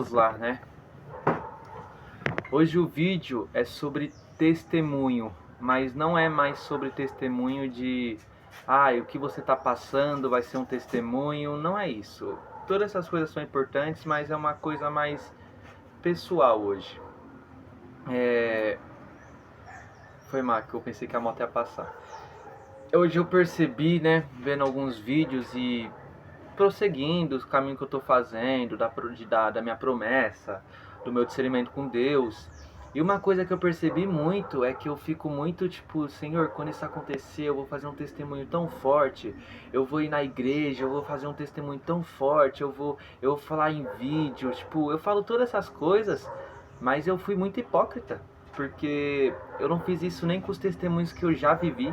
Vamos lá, né? Hoje o vídeo é sobre testemunho, mas não é mais sobre testemunho de o que você está passando vai ser um testemunho, não é isso. Todas essas coisas são importantes, mas é uma coisa mais pessoal hoje. Foi mal, que eu pensei que a moto ia passar. Hoje eu percebi, né, vendo alguns vídeos e prosseguindo o caminho que eu tô fazendo, da minha promessa, do meu discernimento com Deus. E uma coisa que eu percebi muito é que eu fico muito tipo, Senhor, quando isso acontecer, eu vou fazer um testemunho tão forte, eu vou ir na igreja, eu vou fazer um testemunho tão forte, eu vou falar em vídeo, tipo, eu falo todas essas coisas, mas eu fui muito hipócrita, porque eu não fiz isso nem com os testemunhos que eu já vivi.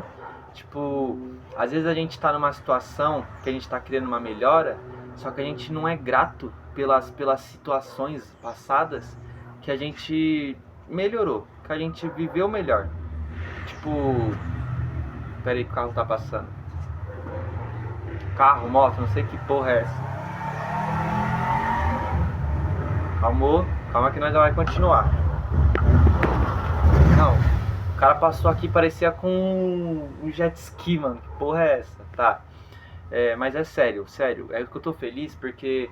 Tipo, às vezes a gente tá numa situação que a gente tá querendo uma melhora, só que a gente não é grato pelas situações passadas que a gente melhorou, que a gente viveu melhor. Tipo, pera aí que o carro tá passando. Carro, moto, não sei que porra é essa. Calma que nós já vai continuar. Não, o cara passou aqui, parecia com um jet ski, mano. Que porra é essa? Tá. Mas é sério. É que eu tô feliz porque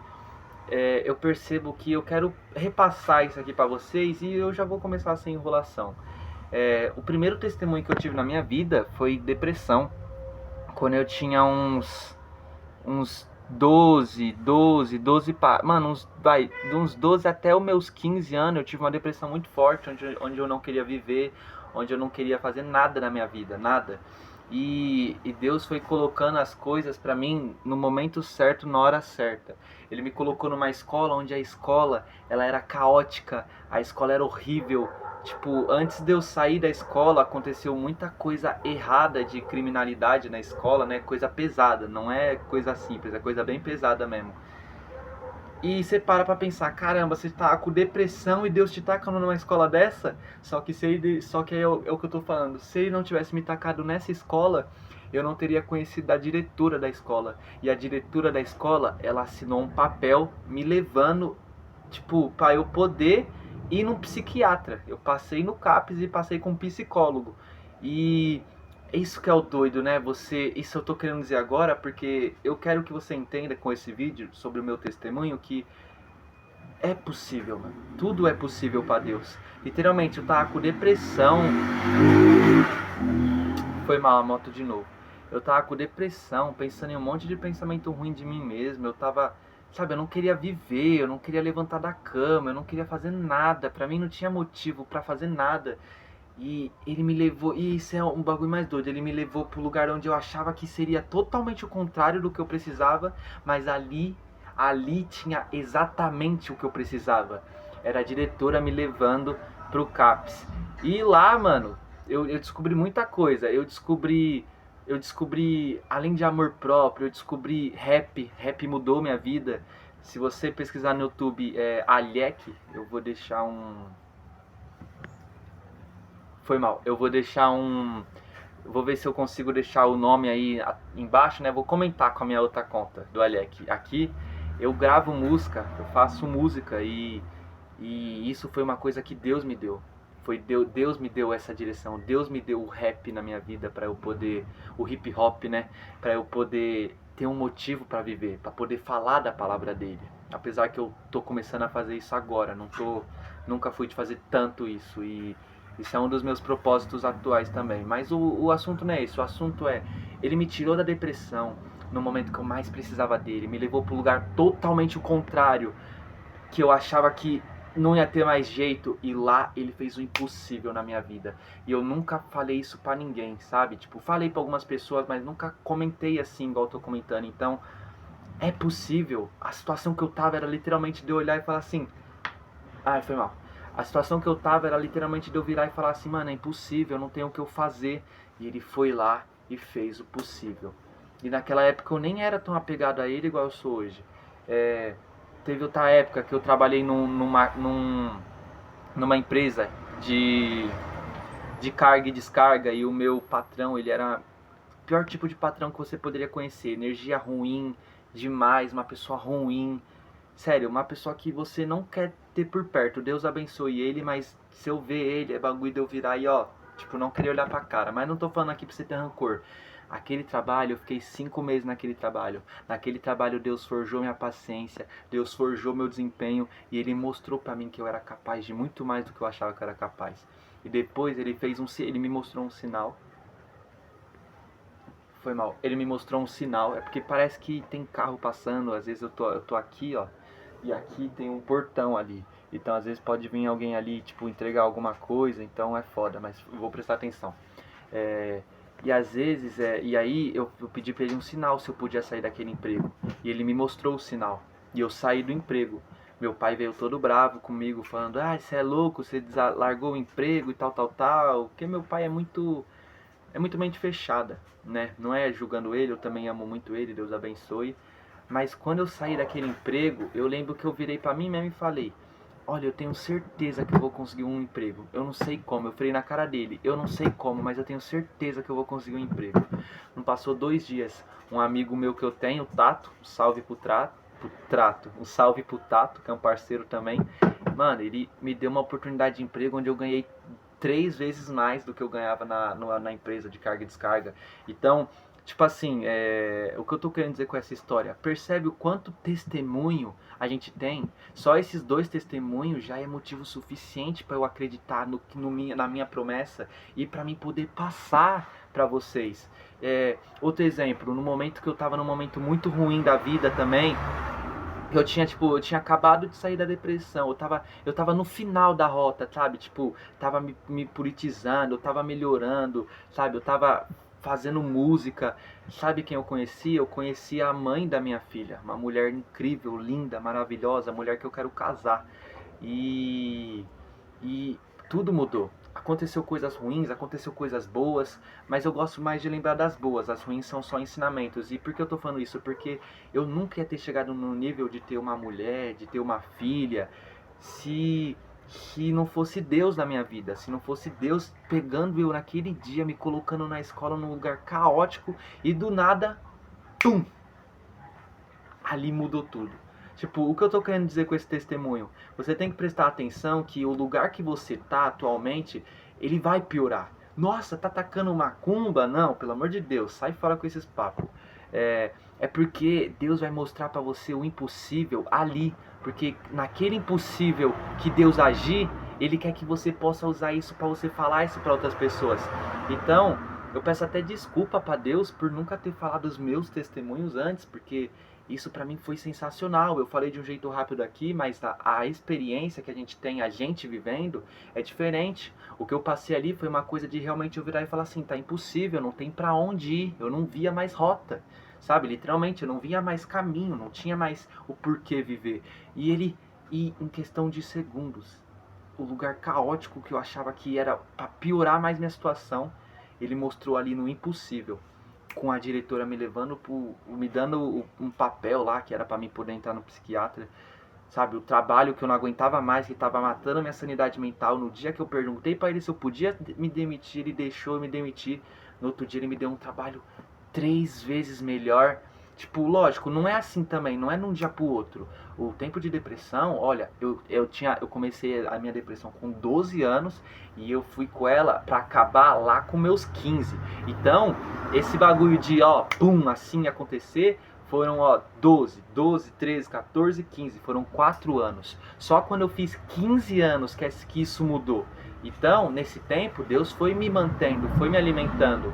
eu percebo que eu quero repassar isso aqui pra vocês e eu já vou começar sem enrolação. O primeiro testemunho que eu tive na minha vida foi depressão. Quando eu tinha uns 12, mano, de uns 12 até os meus 15 anos, eu tive uma depressão muito forte, onde eu não queria viver, onde eu não queria fazer nada na minha vida, nada. E Deus foi colocando as coisas pra mim no momento certo, na hora certa. Ele me colocou numa escola onde a escola, ela era caótica, a escola era horrível. Tipo, antes de eu sair da escola, aconteceu muita coisa errada de criminalidade na escola, né? Coisa pesada, não é coisa simples, é coisa bem pesada mesmo. E você para pra pensar, caramba, você tá com depressão e Deus te tacando numa escola dessa? Só que é o que eu tô falando, se ele não tivesse me tacado nessa escola, eu não teria conhecido a diretora da escola. E a diretora da escola, ela assinou um papel me levando, tipo, pra eu poder ir num psiquiatra. Eu passei no CAPS e passei com um psicólogo. E isso que é o doido, né? Isso eu tô querendo dizer agora porque eu quero que você entenda com esse vídeo sobre o meu testemunho que é possível, mano. Tudo é possível pra Deus. Literalmente, eu tava com depressão. Foi mal a moto de novo. Eu tava com depressão, pensando em um monte de pensamento ruim de mim mesmo. Eu tava, sabe, eu não queria viver, eu não queria levantar da cama, eu não queria fazer nada. Pra mim não tinha motivo pra fazer nada. E ele me levou, e isso é um bagulho mais doido, ele me levou pro lugar onde eu achava que seria totalmente o contrário do que eu precisava, mas ali tinha exatamente o que eu precisava. Era a diretora me levando pro CAPS. E lá, mano, eu descobri muita coisa. Eu descobri, além de amor próprio, eu descobri rap. Rap mudou minha vida. Se você pesquisar no YouTube, Alec, eu vou deixar um... Foi mal. Eu vou deixar um... Vou ver se eu consigo deixar o nome aí embaixo, né? Vou comentar com a minha outra conta do Alec. Aqui eu gravo música, eu faço música e isso foi uma coisa que Deus me deu. Deus me deu essa direção. Deus me deu o rap na minha vida para eu poder, o hip hop, né? Para eu poder ter um motivo para viver, para poder falar da palavra dele. Apesar que eu tô começando a fazer isso agora, nunca fui de fazer tanto isso e isso é um dos meus propósitos atuais também. Mas o assunto não é isso. O assunto é, ele me tirou da depressão no momento que eu mais precisava dele. Me levou para um lugar totalmente o contrário, que eu achava que não ia ter mais jeito. E lá ele fez o impossível na minha vida. E eu nunca falei isso pra ninguém, sabe? Tipo, falei pra algumas pessoas, mas nunca comentei assim, igual eu tô comentando. Então, é possível. A situação que eu tava era literalmente de eu olhar e falar assim... Ai, foi mal. A situação que eu tava era literalmente de eu virar e falar assim, mano, é impossível, eu não tenho o que eu fazer. E ele foi lá e fez o possível. E naquela época eu nem era tão apegado a ele igual eu sou hoje. Teve outra época que eu trabalhei numa empresa de carga e descarga. E o meu patrão, ele era o pior tipo de patrão que você poderia conhecer. Energia ruim demais, uma pessoa ruim. sério, uma pessoa que você não quer ter por perto. Deus abençoe ele, mas se eu ver ele, é bagulho de eu virar e ó, tipo, não querer olhar pra cara. Mas não tô falando aqui pra você ter rancor. Aquele trabalho, eu fiquei 5 meses naquele trabalho. Naquele trabalho Deus forjou minha paciência, Deus forjou meu desempenho e Ele mostrou pra mim que eu era capaz de muito mais do que eu achava que eu era capaz. E depois Ele me mostrou um sinal. Foi mal. Ele me mostrou um sinal. É porque parece que tem carro passando. Às vezes eu tô aqui, ó. E aqui tem um portão ali. Então às vezes pode vir alguém ali, tipo, entregar alguma coisa. Então é foda, mas eu vou prestar atenção. É, e às vezes, e aí eu pedi pra ele um sinal se eu podia sair daquele emprego. E ele me mostrou o sinal. E eu saí do emprego. Meu pai veio todo bravo comigo, falando: ah, você é louco, você largou o emprego e tal, tal, tal. Porque meu pai é muito mente fechada, né? Não é julgando ele, eu também amo muito ele, Deus abençoe. Mas quando eu saí daquele emprego, eu lembro que eu virei pra mim mesmo e falei: olha, eu tenho certeza que eu vou conseguir um emprego. Eu não sei como, eu falei na cara dele, eu não sei como, mas eu tenho certeza que eu vou conseguir um emprego. Não passou 2 dias, um amigo meu que eu tenho, o Tato, um salve pro Trato, um salve pro Tato, que é um parceiro também. Mano, ele me deu uma oportunidade de emprego onde eu ganhei 3 vezes mais do que eu ganhava na empresa de carga e descarga. Então, tipo assim, o que eu tô querendo dizer com essa história? Percebe o quanto testemunho a gente tem? Só esses 2 testemunhos já é motivo suficiente para eu acreditar na minha promessa e para mim poder passar para vocês. Outro exemplo, no momento que eu tava num momento muito ruim da vida também, eu tinha acabado de sair da depressão, eu tava no final da rota, sabe? Tipo, tava me politizando, eu tava melhorando, sabe? Eu tava fazendo música. Sabe quem eu conheci? Eu conheci a mãe da minha filha, uma mulher incrível, linda, maravilhosa, mulher que eu quero casar. E e tudo mudou. Aconteceu coisas ruins, aconteceu coisas boas, mas eu gosto mais de lembrar das boas. As ruins são só ensinamentos. E por que eu tô falando isso? Porque eu nunca ia ter chegado no nível de ter uma mulher, de ter uma filha, se não fosse Deus na minha vida, se não fosse Deus pegando eu naquele dia, me colocando na escola num lugar caótico e do nada, tum, ali mudou tudo. Tipo, o que eu tô querendo dizer com esse testemunho? Você tem que prestar atenção que o lugar que você tá atualmente, ele vai piorar. Nossa, tá atacando macumba? Não, pelo amor de Deus, sai fora com esses papos. É porque Deus vai mostrar pra você o impossível ali. Porque naquele impossível que Deus agir, Ele quer que você possa usar isso pra você falar isso pra outras pessoas. Então, eu peço até desculpa pra Deus por nunca ter falado os meus testemunhos antes, porque isso pra mim foi sensacional. Eu falei de um jeito rápido aqui, mas a experiência que a gente tem, a gente vivendo, é diferente. O que eu passei ali foi uma coisa de realmente eu virar e falar assim: tá impossível, não tem pra onde ir, eu não via mais rota, sabe? Literalmente, eu não via mais caminho, não tinha mais o porquê viver. E em questão de segundos, o lugar caótico que eu achava que era pra piorar mais minha situação, ele mostrou ali no impossível, com a diretora me levando me dando um papel lá que era pra mim poder entrar no psiquiatra, sabe? O trabalho que eu não aguentava mais, que tava matando a minha sanidade mental. No dia que eu perguntei pra ele se eu podia me demitir, ele deixou eu me demitir. No outro dia ele me deu um trabalho 3 vezes melhor. Tipo, lógico, não é assim também, não é num dia pro outro. O tempo de depressão, olha, eu comecei a minha depressão com 12 anos e eu fui com ela pra acabar lá com meus 15. Então, esse bagulho de, ó, pum, assim acontecer, foram, ó, 12, 13, 14, 15, foram 4 anos. Só quando eu fiz 15 anos que isso mudou. Então, nesse tempo, Deus foi me mantendo, foi me alimentando.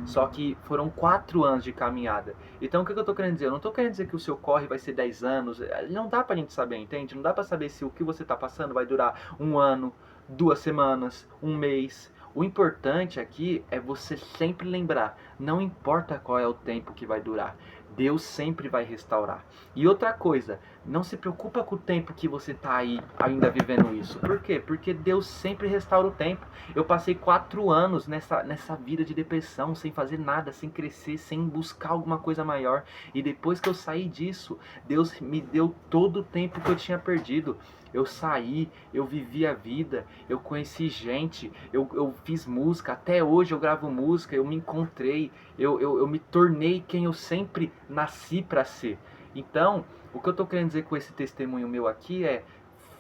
Só que foram 4 anos de caminhada. Então o que eu tô querendo dizer? Eu não tô querendo dizer que o seu corre vai ser 10 anos. Não dá pra gente saber, entende? Não dá pra saber se o que você tá passando vai durar 1 ano, 2 semanas, 1 mês. O importante aqui é você sempre lembrar, não importa qual é o tempo que vai durar, Deus sempre vai restaurar. E outra coisa, não se preocupa com o tempo que você está aí ainda vivendo isso. Por quê? Porque Deus sempre restaura o tempo. Eu passei 4 anos nessa vida de depressão, sem fazer nada, sem crescer, sem buscar alguma coisa maior. E depois que eu saí disso, Deus me deu todo o tempo que eu tinha perdido. Eu saí, eu vivi a vida, eu conheci gente, eu fiz música, até hoje eu gravo música, eu me encontrei, eu me tornei quem eu sempre nasci para ser. Então, o que eu tô querendo dizer com esse testemunho meu aqui é: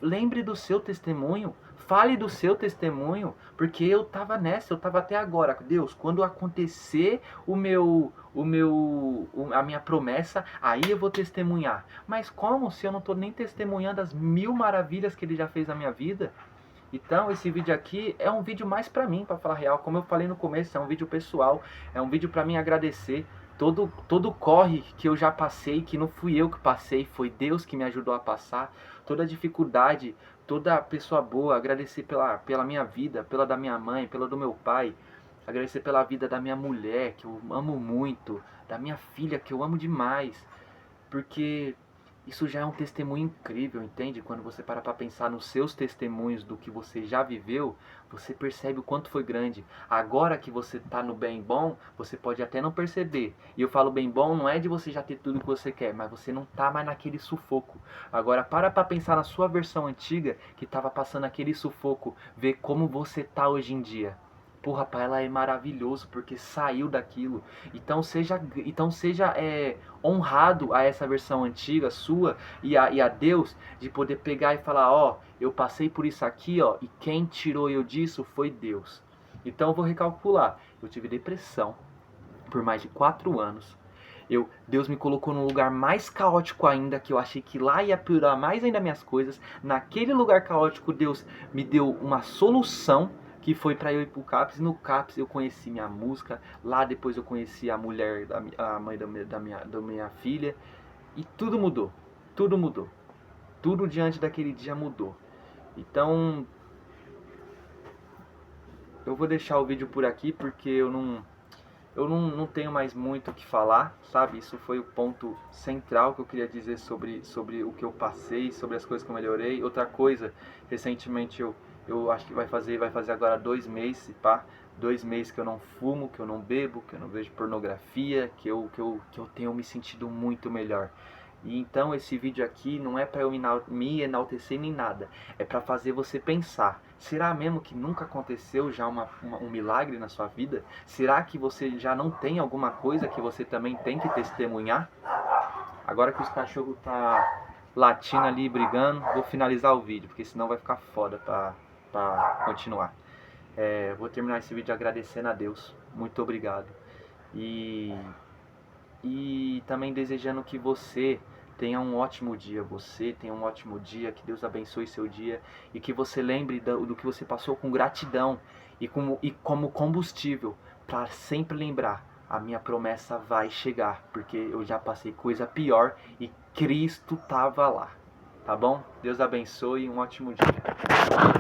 lembre do seu testemunho, fale do seu testemunho, porque eu tava nessa, eu tava até agora. Deus, quando acontecer a minha promessa, aí eu vou testemunhar. Mas como se eu não tô nem testemunhando as 1000 maravilhas que ele já fez na minha vida? Então, esse vídeo aqui é um vídeo mais pra mim, pra falar a real. Como eu falei no começo, é um vídeo pessoal, é um vídeo pra mim agradecer todo corre que eu já passei, que não fui eu que passei, foi Deus que me ajudou a passar, toda dificuldade, toda pessoa boa, agradecer pela minha vida, pela da minha mãe, pela do meu pai, agradecer pela vida da minha mulher, que eu amo muito, da minha filha, que eu amo demais, porque isso já é um testemunho incrível, entende? Quando você para pra pensar nos seus testemunhos do que você já viveu, você percebe o quanto foi grande. Agora que você tá no bem bom, você pode até não perceber. E eu falo bem bom, não é de você já ter tudo que você quer, mas você não tá mais naquele sufoco. Agora para pra pensar na sua versão antiga, que tava passando aquele sufoco, ver como você tá hoje em dia. Pô, rapaz, ela é maravilhoso porque saiu daquilo. Então seja honrado a essa versão antiga sua e a Deus de poder pegar e falar, ó, eu passei por isso aqui, ó, e quem tirou eu disso foi Deus. Então eu vou recalcular. Eu tive depressão por mais de 4 anos. Deus me colocou num lugar mais caótico ainda, que eu achei que lá ia piorar mais ainda minhas coisas. Naquele lugar caótico, Deus me deu uma solução, que foi para eu ir pro CAPS. No CAPS eu conheci minha música. Lá depois eu conheci a mulher, a mãe da minha filha. E tudo mudou. Tudo mudou. Tudo diante daquele dia mudou. Então, eu vou deixar o vídeo por aqui porque eu não tenho mais muito o que falar, sabe? Isso foi o ponto central que eu queria dizer sobre o que eu passei, sobre as coisas que eu melhorei. Outra coisa, recentemente eu acho que vai fazer agora 2 meses, pá. 2 meses que eu não fumo, que eu não bebo, que eu não vejo pornografia, que eu tenho me sentido muito melhor. E então esse vídeo aqui não é para eu me enaltecer nem nada, é para fazer você pensar. Será mesmo que nunca aconteceu já um milagre na sua vida? Será que você já não tem alguma coisa que você também tem que testemunhar? Agora que os cachorros tá latindo ali, brigando, vou finalizar o vídeo, porque senão vai ficar foda pra continuar. Vou terminar esse vídeo agradecendo a Deus. Muito obrigado. E também desejando que você tenha um ótimo dia. Você tenha um ótimo dia, que Deus abençoe seu dia e que você lembre do que você passou com gratidão e como combustível para sempre lembrar: a minha promessa vai chegar, porque eu já passei coisa pior e Cristo estava lá. Tá bom? Deus abençoe e um ótimo dia.